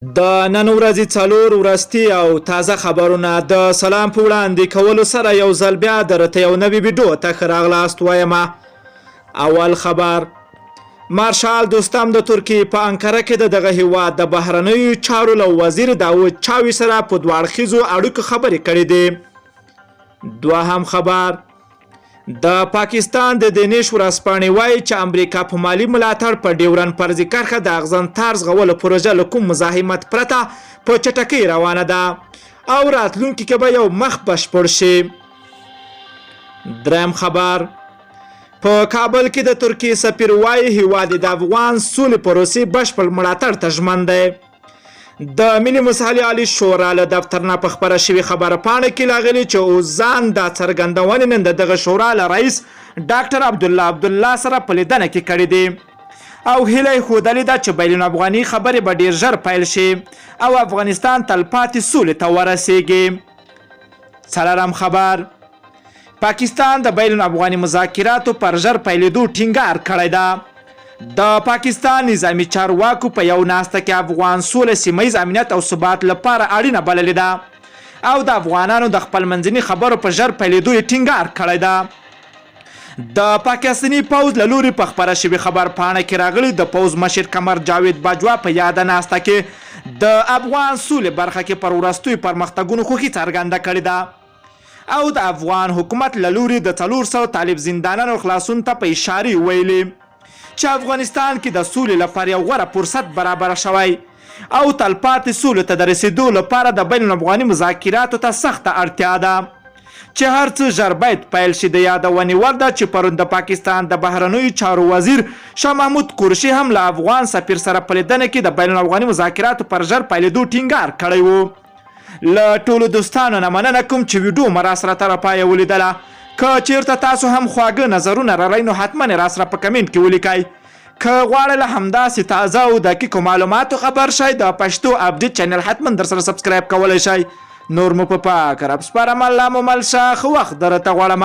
د نن ورځې څلور وروستي او تازه خبرونه د سلام په وړاندې کولو سره یو ځل بیا درته یو نوی ویډیو ته ښه راغلاست وایم. اول خبر: مارشال دوستم د ترکیې په انکره کې د دغه هیواد د بهرنیو چارو له وزیر داود چاوي سره په دوه اړخیزو اړیکو خبرې کړې دي. دوهم خبر: د پاکستان د دینش ورځپاڼې وایي چې امریکا په مالي ملاتړ په ډیورن فرضي کرښه د اغزن تار زغولو پروژه له کوم مزاحمت پرته په چټکۍ روانه ده او راتلونکي کې به یو مخ بشپړ شي. دریم خبر: په کابل کې د ترکیې سفیر وایي هیواد د افغان سولې پروسې بشپړ ملاتړ ته ژمن دی. د ملي مصالحې عالي شورا له دفتر نه په خپره شوې خبره پاڼه کې راغلي چې اوزان دا څرګندونې نن د دغه شورا له رئیس ډاکټر عبدالله سره په لیدنه کې کړې دي او هیله یې ښودلې ده چې بین افغاني خبرې به ډېر ژر پیل شي او افغانستان تلپاتې سولې ته ورسیږي. څلورم خبر: پاکستان د بین افغاني مذاکراتو پر ژر پیلېدو ټینګار کړی ده. د پاکستان نظامی چارواکو په یو ناسته کې افغان سوله سیمهیز امنیت او ثبات لپاره اړینه بللې ده او د افغانانو د خپل منځني خبرو په ژر پیلېدو یې ټینګار کړی ده. د پاکستاني پوځ له لوري په خپره شوې خبر پاڼه کې راغلي د پوځ مشر قمر جاوید باجوا په یاده ناسته کې د افغان سولې برخه کې پر وروستیو پرمختګونو خوښي څرګنده کړې ده او د افغان حکومت له لوري د 400 طالب زندانانو خلاصون ته په اشارې ویلي چې افغانستان کې د سولې لپاره یو غوره فرصت برابر شوی او تلپاتې سولې ته د رسیدو لپاره د بین الافغاني مذاکراتو ته سخته اړتیا ده چې هر څه ژر باید پیل شي. د یادونې وړ ده چې پرون د پاکستان د بهرنیو چارو وزیر شاه محمود قریشي هم له افغان سفیر سره په لیدنه کې د بین الافغاني مذاکراتو پر ژر پیلېدو ټینګار کړی و. له ټولو دوستانو نه مننه کوم چې ویډیو مو راسره تر پایه ولیدله. که چیرته تاسو هم خواږه نظرونه لرئ نو حتما راسره په کمنټ کې ولیکئ. که غواړئ له همداسې تازه او دقیقو معلوماتو خبر شئ د پښتو اپډیټ چینل حتما در سره سبسکرایب کولی شئ. نور مو په پاک رب سپارم. الله مو مل شه. ښه وخت درته غواړم.